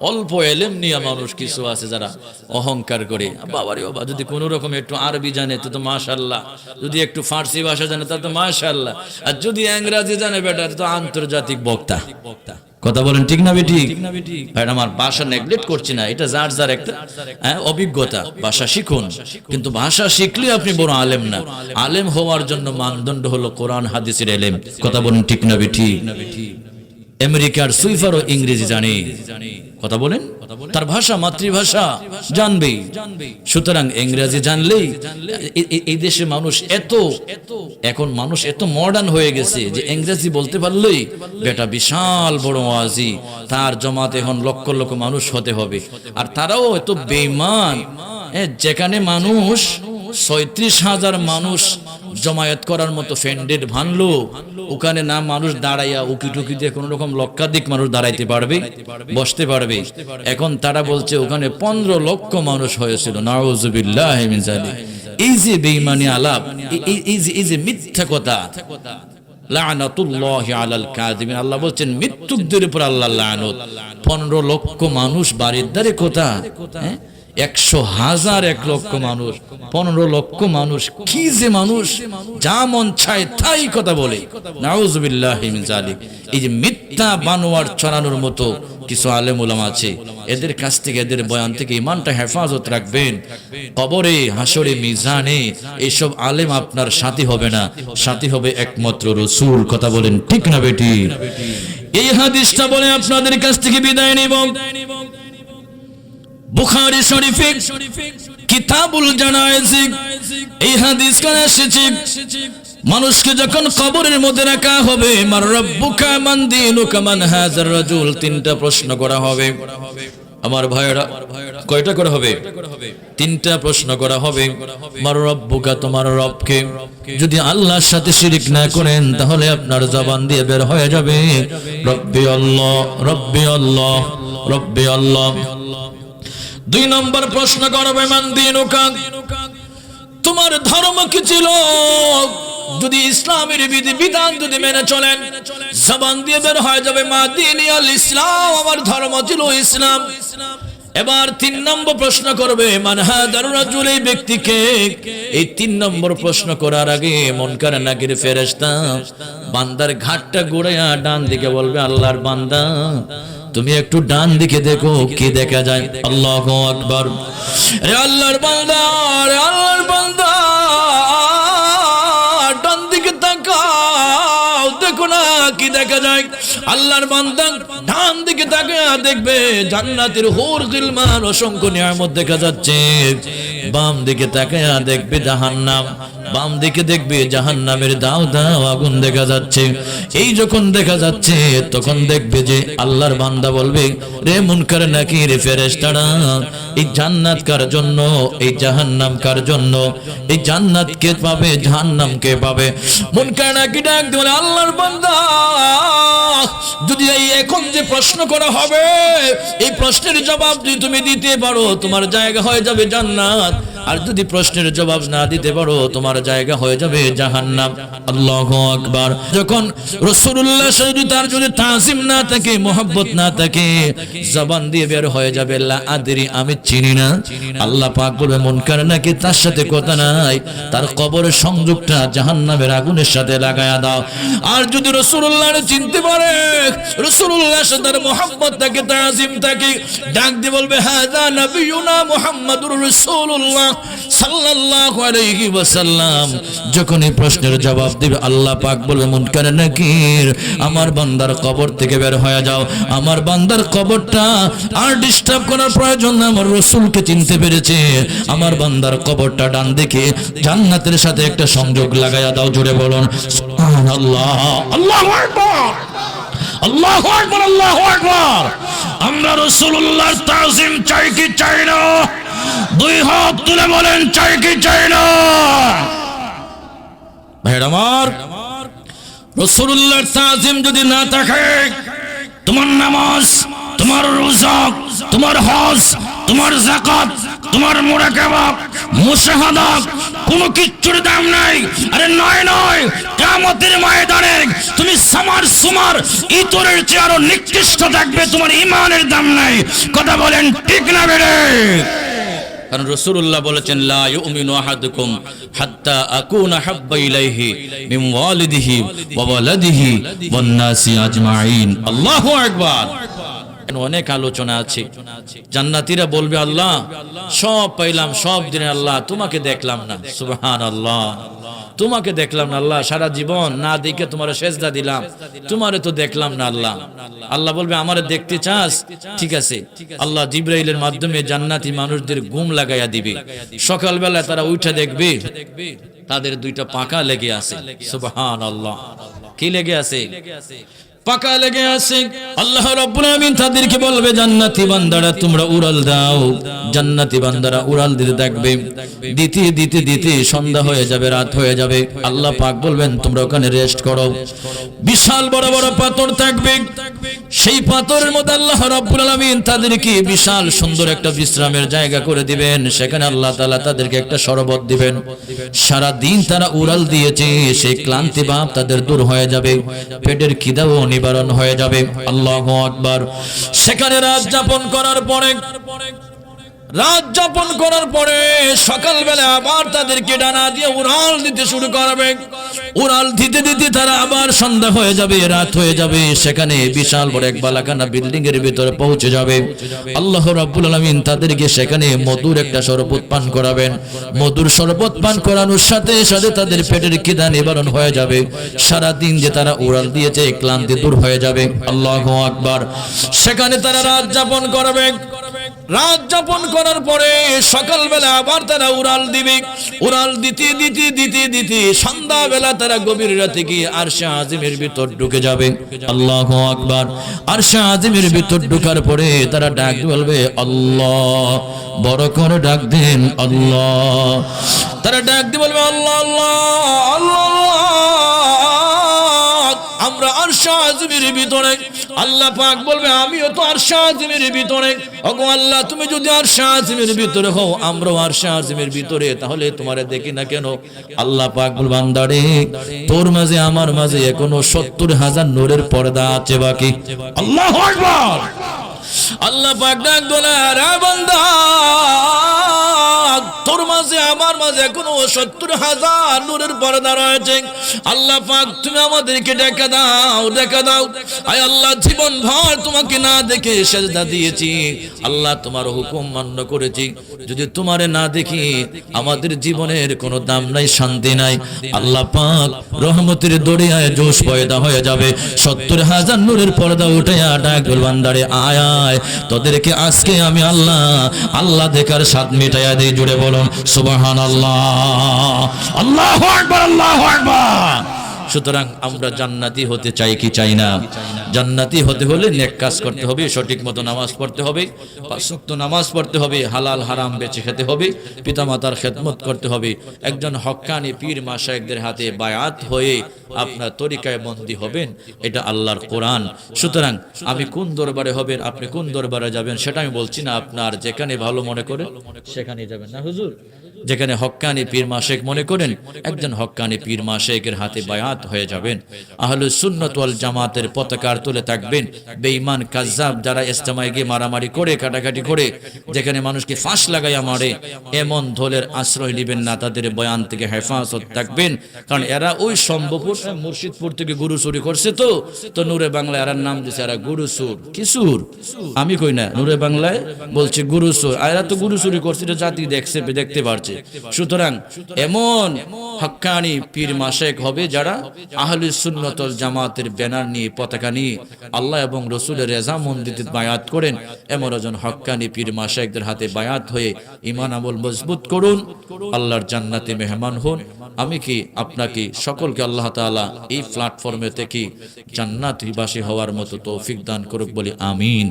অল্প এলেম নিয়ে মানুষ কিছু আছে যারা অহংকার করে, বাবারে বাবা, যদি কোনো রকম একটু আরবি জানে তো মাশাআল্লাহ, যদি একটু ফার্সি ভাষা জানে তা তো মাশাআল্লাহ, আর যদি ইংরেজি জানে বেটা তো আন্তর্জাতিক বক্তা। কথা বলেন ঠিক না বেঠিক? আমার ভাষা নেগলেক্ট করছি না, এটা যার যার একটা অভিজ্ঞতা। ভাষা শিখুন, কিন্তু ভাষা শিখলে আপনি বড় আলেম না। আলেম হওয়ার জন্য মানদণ্ড হলো কোরআন হাদিসের ইলম। কথা বলেন ঠিক না বেঠিক? আমেরিকার সুইফারও ইংরেজি জানে, কথা বলেন, তার ভাষা মাতৃভাষা জানবে। সুতরাং ইংরেজি জানলেই এই দেশে মানুষ এখন মানুষ এত মডার্ন হয়ে গেছে যে ইংরেজি বলতে পারলেই বেটা বিশাল বড় ওয়াজি, তার জমাতে এখন লক্ষ লক্ষ মানুষ হতে হবে। আর তারাও এত বেঈমান, যেখানে মানুষ ৩৬,০০০ মানুষ জমায়েত করার মতো ফ্যান্ডেড ভাঙলো, ওখানে না মানুষ দাঁড়াইয়া উকি টুকি দিয়ে কোন রকম লক্ষাধিক মানুষ দাঁড়াইতে পারবে, বসতে পারবে। এখন তারা বলছে ওখানে ১৫ লক্ষ মানুষ হয়েছিল। নাউযুবিল্লাহি মিন যালিক। এই যে বেঈমানি আলাপ, এই যে মিথ্যা কথা, লানাতুল্লাহি আলাল কাযিবিন, আল্লাহ বলছেন মিথ্যুকদের উপর আল্লাহ লানত। ১৫ লক্ষ মানুষ বাড়ির দ্বারে কথা, ১০০,০০০ ১ লক্ষ মানুষ, ১৫ লক্ষ মানুষ, কি যে মানুষ, যা মন চায় তাই কথা বলে। নাউযুবিল্লাহি মিন যালিক। এই যে মিথ্যা বানোয়ার ছড়ানোর মতো কিছু আলেম উলামা আছে, এদের কাছ থেকে, এদের বয়ান থেকে ইমানটা হেফাজত রাখবেন। কবরে, হাসরে, মিজানে এইসব আলেম আপনার সাথী হবে না, সাথী হবে একমাত্র রাসূল। কথা বলেন ঠিক না বেটি? এই হাদিসটা বলে আপনাদের কাছ থেকে বিদায় নিব। বুখারী শরীফে কিতাবুল জানায়েজ এই হাদিস কানে এসেছে, মানুষকে যখন কবরের মধ্যে রাখা হবে, মান রাব্বুকা মান দীনুকা মান হাযার রাজুল, 3টা প্রশ্ন করা হবে। আমার ভাইরা, কয়টা করা হবে? 3টা প্রশ্ন করা হবে। মান রাব্বুকা, তোমার রবকে। যদি আল্লাহর সাথে শিরিক না করেন তাহলে আপনার জবান দিয়ে বের হয়ে যাবে রব্বি আল্লাহ, রব্বি আল্লাহ, রব্বি আল্লাহ। 2 নম্বর প্রশ্ন করবে মান দীনুকা, তোমার ধর্ম কি ছিল? যদি ইসলামের বিধি বিধান যদি মেনে চলেন, জবান দিয়ে বের হয়ে যাবে মা দীনিয়াল ইসলাম, আমার ধর্ম ছিল ইসলাম। এবার 3 নম্বর প্রশ্ন করবে মান হাদার রাজুল, এই ব্যক্তিকে। এই 3 নম্বর প্রশ্ন করার আগে মুনকার নাকির ফেরেশতা বান্দার ঘাটটা ঘুরাইয়া ডান দিকে বলবে, আল্লাহর বান্দা তুমি একটু ডান দিকে দেখো কি দেখা যায়। আল্লাহু আকবার। রে আল্লাহর বান্দা, রে আল্লাহর বান্দা, ডান দিকে তাকাও, দেখো না কি দেখা যায়। আল্লাহর বান্দা ডান দিকে তাকায়া দেখবে জান্নাতের হুর গিলমান, অসংখ্য নিয়ামত দেখা যাচ্ছে। বাম দিকে তাকায়া দেখবে জাহান্নাম, বাম দিকে দেখবে জাহান্নামের দাও দাও আগুন দেখা যাচ্ছে। এই যখন দেখা যাচ্ছে তখন দেখবে যে আল্লাহর বান্দা বলবে, রে মুনকার নাকির ফেরেশতারা, এই জান্নাত কার জন্য, এই জাহান্নাম কার জন্য? এই জান্নাত কে পাবে, জাহান্নাম কে পাবে? মুনকার নাকির ডাক বলে, আল্লাহর বান্দা, যদি এই এখন যে প্রশ্ন করা হবে, এই প্রশ্নের জবাব যদি তুমি দিতে পারো তোমার জায়গা হয়ে যাবে জান্নাত, আর যদি প্রশ্নের জবাব না দিতে পারো তোমার জায়গা হয়ে যাবে জাহান্নাম। আল্লাহু আকবার। যখন রাসূলুল্লাহ তার যদি তাজিম না থাকে, মোহাব্বত না থাকে, জবান দিয়ে বের হয়ে যাবে লা আদরি, আমি চিনি না। আল্লাহ পাক বলবে মুনকার নাকি তার সাথে কথা নাই, তার কবরের সংযোগটা জাহান্নামের আগুনের সাথে লাগায়া দাও। আর যদি রাসূলুল্লাহকে চিনতে পারে, রাসূলুল্লাহর সাথে তার মোহাব্বত থাকে, তাজিম থাকে, ডাক দিয়ে বলবে হাযা নবিয়ুনা মুহাম্মাদুর রাসূলুল্লাহ সাল্লাল্লাহু আলাইহি ওয়াসাল্লাম। যখন এই প্রশ্নের জবাব দিবে আল্লাহ পাক বলবে মুনকার নাকির, আমার বান্দার কবর থেকে বের হয়ে যাও, আমার বান্দার কবরটা আর ডিস্টার্ব করার প্রয়োজন না, আমার রাসূলকে চিনতে পেরেছে, আমার বান্দার কবরটা ডান দিকে জান্নাতের সাথে একটা সংযোগ লাগায়া দাও। জোরে বলুন সুবহানাল্লাহ, আল্লাহু আকবার, আল্লাহু আকবার, আল্লাহু আকবার। আমরা রাসূলুল্লাহর তাজিম চাই কি চাই না? 2 হাত তুলে বলেন চাই কি চাই না? ভাইরা আমার, রাসূলুল্লাহর তাজিম যদি না থাকে, তোমার নামাজ, তোমার রোজা, তোমার হজ, তোমার যাকাত তোমার মুরাকাবা মুশাহাদা কোনো কিচ্ছুর দাম নাই। আরে নয় নয়, কিয়ামতের ময়দানে তুমি সামার সুমার ইতরের চেয়ে আরো নিকৃষ্ট থাকবে, তোমার ঈমানের দাম নাই। কথা বলেন ঠিক না বেড়ে? কারণ রাসূলুল্লাহ বলেছেন লা ইউমিনু আহাদুকুম হাত্তা আকুনা হাব্বা ইলাইহি মিন ওয়ালিদিহি ওয়া ওয়ালাদিহি ওয়ান নাসি আজমাইন। আল্লাহু আকবার। অনেক আলোচনা আছে। জান্নাতীরা বলবে আল্লাহ সব পাইলাম, সব দিনে আল্লাহ তোমাকে দেখলাম না। সুবহানাল্লাহ, তোমাকে দেখলাম না আল্লাহ, সারা জীবন না দেখে তোমার সেজদা দিলাম, তোমারে তো দেখলাম না আল্লাহ। আল্লাহ বলবে আমারে দেখতে চাস? ঠিক আছে। আল্লাহ জিবরাইলের মাধ্যমে জান্নাতি মানুষদের ঘুম লাগাইয়া দিবে। সকালবেলা তারা উঠে দেখবে তাদের দুইটা পাকা লেগে আছে। সুবহানাল্লাহ, কি লেগে আছে? পাকা লেগে আছে। আল্লাহ রাব্বুল আমিন তাদেরকে বলবে জান্নাতি বান্দারা তোমরা উড়াল দাও। জান্নাতি বান্দারা উড়াল দিতে থাকবে, দিতে দিতে দিতে সন্ধ্যা হয়ে যাবে, রাত হয়ে যাবে। আল্লাহ পাক বলবেন তোমরা ওখানে রেস্ট করো। বিশাল বড় বড় পাথর থাকবে, সেই পাথরের মধ্যে আল্লাহ রাব্বুল আমিন তাদেরকে বিশাল সুন্দর একটা বিশ্রামের জায়গা করে দিবেন। সেখানে আল্লাহ তাআলা তাদেরকে একটা শরবত দিবেন। সারা দিন তারা উড়াল দিয়েছে, সেই ক্লান্তি ভাব তাদের দূর হয়ে যাবে, পেটের খিদাও নিবারণ হয়ে যাবে। আল্লাহু আকবার। সেখানে রাত যাপন করার পরে সকালবেলা আবার তাদেরকে ডানা দিয়ে উড়াল দিতে শুরু করবে। উড়াল দিতে দিতে তারা আবার সন্ধ্যা হয়ে যাবে, রাত হয়ে যাবে। সেখানে বিশাল বড় এক বালাখানা বিল্ডিং এর ভিতরে পৌঁছে যাবে। আল্লাহ রাব্বুল আলামিন তাদেরকে সেখানে মধুর একটা শরবত পান করাবেন। মধুর শরবত পান করানোর সাথে সাথে তাদের পেটের খিদা নিবারণ হয়ে যাবে। সারা দিন যে তারা উড়াল দিয়েছে ক্লান্তি দূর হয়ে যাবে। আল্লাহু আকবার। সেখানে তারা রাত যাপন করবে। রাত যাপন করার পরে সকালবেলা আবার তারা উড়াল দিবে। উড়াল দিতে দিতে দিতে দিতে সন্ধ্যাবেলা তারা গভীর রাতে গিয়ে আরশে আজিমের ভিতর ঢুকে যাবে। আল্লাহু আকবার। আরশে আজিমের ভিতর ঢোকার পরে তারা ডাক বলবে আল্লাহ, বড় করে ডাক দেন আল্লাহ। তারা ডাক দিয়ে বলবে আল্লাহ আল্লাহ আল্লাহ। আমরা আরশে আজিমের ভিতরে। আল্লাহ পাক বলবে আমিও তো আরশে আজিমের ভিতরে। ওগো আল্লাহ, তুমি যদি আরশে আজিমের ভিতরে হও, আমরাও আরশে আজিমের ভিতরে, তাহলে তোমারে দেখি না কেন? আল্লাহ পাক বলবে বান্দারে, তোর মাঝে আমার মাঝে এখনো ৭০,০০০ নূরের পর্দা আছে বাকি। আল্লাহু আকবার। আল্লাহ পাক ডাক বলে রে বান্দা, তোর মাঝে আমার মাঝে এখনো ৭০,০০০ নূরের পর্দা রয়েছে। আল্লাহ পাক তুমি আমাদেরকে দেখা দাও, দেখা দাও। আয় আল্লাহ, জীবন ভর তোমাকে না দেখে সেজদা দিয়েছি আল্লাহ, তোমার হুকুম মান্য করেছি। যদি তোমারে না দেখি আমাদের জীবনের কোনো দাম নাই, শান্তি নাই। আল্লাহ পাক রহমতের দরিয়ায় জোশ পয়দা হয়ে যাবে। ৭০,০০০ নূরের পর্দা উঠাইয়া ডাক বান্দারে আয় আয়, তোদেরকে আজকে আমি আল্লাহ আল্লাহ দেখার স্বাদ মিটাইয়া দেই। জুড়ে বলুন সুবহানাল্লাহ। আল্লাহু আকবার, আল্লাহু আকবার। সুতরাং আমরা জান্নাতি হতে চাই কি চাই না? জান্নাতি হতে হলে নেক কাজ করতে হবে, সঠিক মতো নামাজ পড়তে হবে, ৫ ওয়াক্ত নামাজ পড়তে হবে, হালাল হারাম বেঁচে খেতে হবে, পিতামাতার খেদমত করতে হবে, একজন হক্কানি পীর মাশায়েখদের হাতে বায়াত হয়ে আপনার তরিকায় বন্দী হবেন। এটা আল্লাহর কোরআন। সুতরাং আমি কোন দরবারে হবেন, আপনি কোন দরবারে যাবেন সেটা আমি বলছি না। আপনার যেখানে ভালো মনে করে সেখানে যাবেন না হুজুর। যেখানে হক্কানি পীর মাশায়েখ মনে করেন, একজন হক্কানি পীর মাশায়েখের হাতে বায়াত হয়ে যাবেন। আহলুস সুন্নাত ওয়াল জামাতের পতাকার তুলে থাকবেন। বেঈমান কাজ্জাব যারা ইজতেমায় গিয়ে মারামারি করে, কাটাকাটি করে, যেখানে মানুষকে ফাঁস লাগাইয়া মারে, এমন দলের আশ্রয় নেবেন না। তাদের বয়ান থেকে হেফাজত থাকবেন। কারণ এরা ওই সম্ভবপুর মুর্শিদপুর থেকে গুরু চুরি করছে। তো নূরে বাংলায় এরার নাম দিছে এরা গুরু চোর। কি চোর? আমি কই না, নূরে বাংলায় বলছে গুরু চোর। এরা তো গুরু চুরি করছে, এটা জাতি দেখতে পারছে। সুতরাং এমন হক্কানি পীর মাশায়েখ হবে যারা আহলুস সুন্নাত ওয়াল জামাতের ব্যানার নিয়ে, পতাকা নিয়ে আল্লাহ এবং রাসূলের রেজামন্দিতে বায়াত করেন। এমন একজন হক্কানি পীর মাশায়েখদের হাতে বায়াত হয়ে ঈমান আমল মজবুত করুন, আল্লাহর জান্নাতে মেহমান হন। আমি কি আপনাকে সকলকে আল্লাহ তাআলা এই প্ল্যাটফর্মে থেকে জান্নাতবাসী হওয়ার মতো তৌফিক দান করুক বলি আমিন।